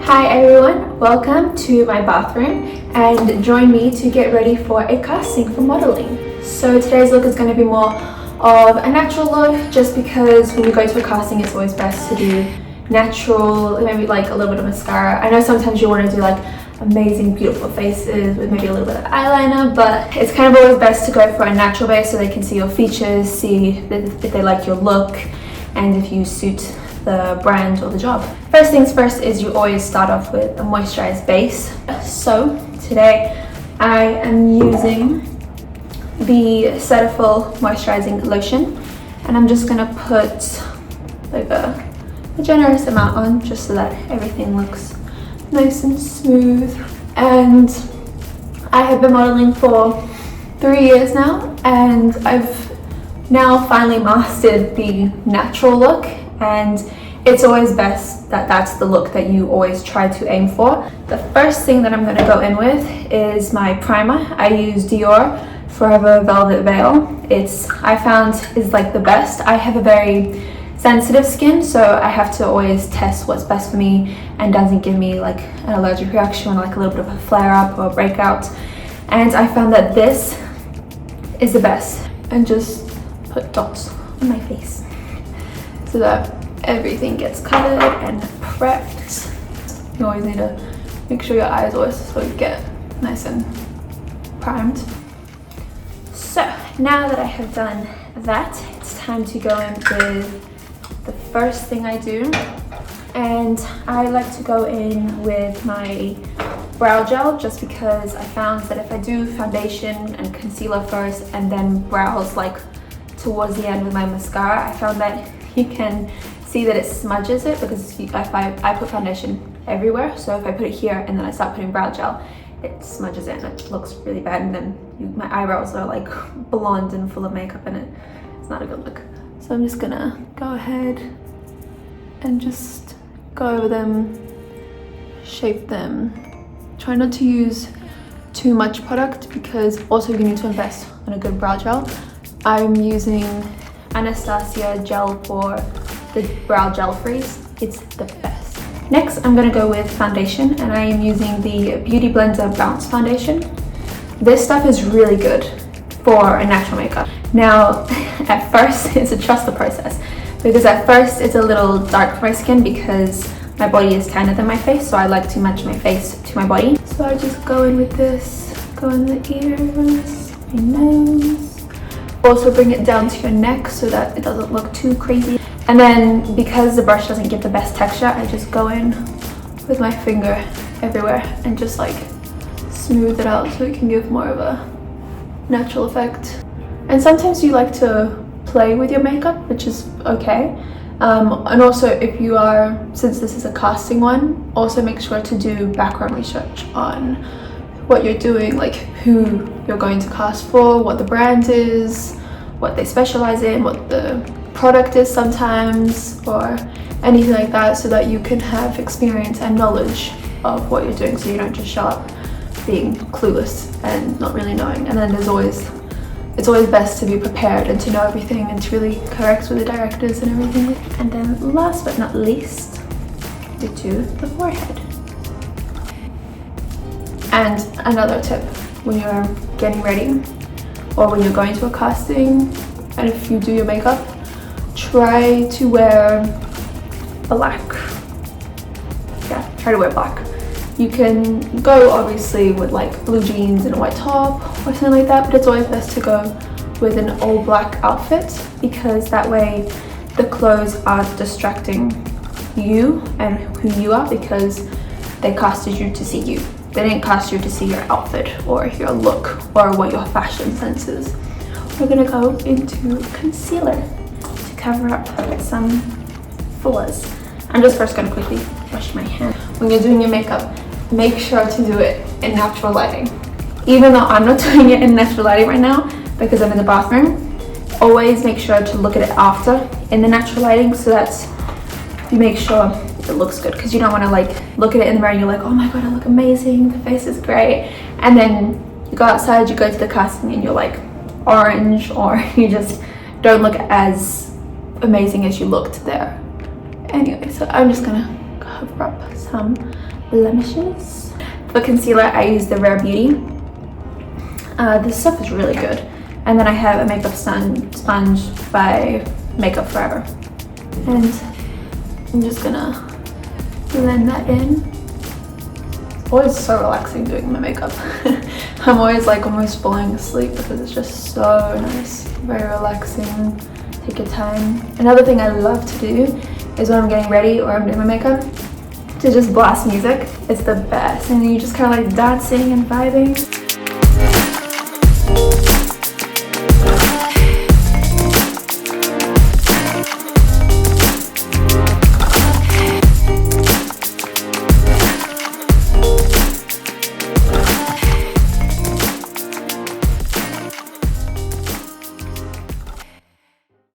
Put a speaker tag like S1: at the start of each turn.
S1: Hi everyone, welcome to my bathroom and join me to get ready for a casting for modeling. So today's look is going to be more of a natural look, just because when you go to a casting it's always best to do natural, maybe like a little bit of mascara. I know sometimes you want to do like amazing beautiful faces with maybe a little bit of eyeliner, but it's kind of always best to go for a natural base so they can see your features, see if they like your look and if you suit the brand or the job. First things first is you always start off with a moisturized base. So today I am using the Cetaphil moisturizing lotion, and I'm just gonna put like a generous amount on just so that everything looks nice and smooth. And I have been modeling for 3 years now, and I've now finally mastered the natural look, and it's always best that that's the look that you always try to aim for. The first thing that I'm going to go in with is my primer. I use Dior Forever Velvet Veil. I found is like the best. I have a very sensitive skin, so I have to always test what's best for me and doesn't give me like an allergic reaction or like a little bit of a flare up or a breakout. And I found that this is the best, and just put dots on my face so that everything gets covered and prepped. You always need to make sure your eyes always sort of get nice and primed. So now that I have done that, it's time to go in with the first thing I do, and I like to go in with my brow gel, just because I found that if I do foundation and concealer first and then brows like towards the end with my mascara, I found that you can see that it smudges it, because if I put foundation everywhere, so if I put it here and then I start putting brow gel, it smudges it and it looks really bad, and then my eyebrows are like blonde and full of makeup and it's not a good look. So I'm just gonna go ahead and just go over them, shape them. Try not to use too much product, because also you need to invest in a good brow gel. I'm using Anastasia gel for the brow gel freeze. It's the best. Next I'm gonna go with foundation, and I am using the Beauty Blender Bounce Foundation. This stuff is really good for a natural makeup. Now at first it's a trust the process, because at first it's a little dark for my skin because my body is tanner than my face, so I like to match my face to my body. So I just go in with this, go in the ears, my nose. Also bring it down to your neck so that it doesn't look too crazy. And then because the brush doesn't give the best texture, I just go in with my finger everywhere and just like smooth it out so it can give more of a natural effect. And sometimes you like to play with your makeup, which is okay. And also if you are, since this is a casting one, also make sure to do background research on what you're doing, like who you're going to cast for, what the brand is, what they specialize in, what the product is sometimes, or anything like that, so that you can have experience and knowledge of what you're doing, so you don't just show up being clueless and not really knowing. And then it's always best to be prepared and to know everything and to really correct with the directors and everything. And then last but not least, we do the forehead. And another tip, when you're getting ready or when you're going to a casting, and if you do your makeup, try to wear black. Yeah, try to wear black. You can go obviously with like blue jeans and a white top or something like that, but it's always best to go with an all black outfit, because that way the clothes aren't distracting you and who you are, because they casted you to see you. They didn't cast you to see your outfit or your look or what your fashion sense is. We're gonna go into concealer to cover up some flaws. I'm just first gonna quickly wash my hand. When you're doing your makeup, make sure to do it in natural lighting. Even though I'm not doing it in natural lighting right now because I'm in the bathroom, always make sure to look at it after in the natural lighting, so that you make sure it looks good, because you don't want to like look at it in the mirror and you're like, oh my god, I look amazing, the face is great, and then you go outside, you go to the casting and you're like orange, or you just don't look as amazing as you looked there. Anyway, so I'm just gonna cover up some blemishes. For concealer, I use the Rare Beauty. This stuff is really good. And then I have a makeup sponge by Makeup Forever. And I'm just gonna blend that in. It's always so relaxing doing my makeup. I'm always like almost falling asleep because it's just so nice, very relaxing. Take your time. Another thing I love to do is when I'm getting ready or I'm doing my makeup, to just blast music. It's the best, and you just kind of like dancing and vibing.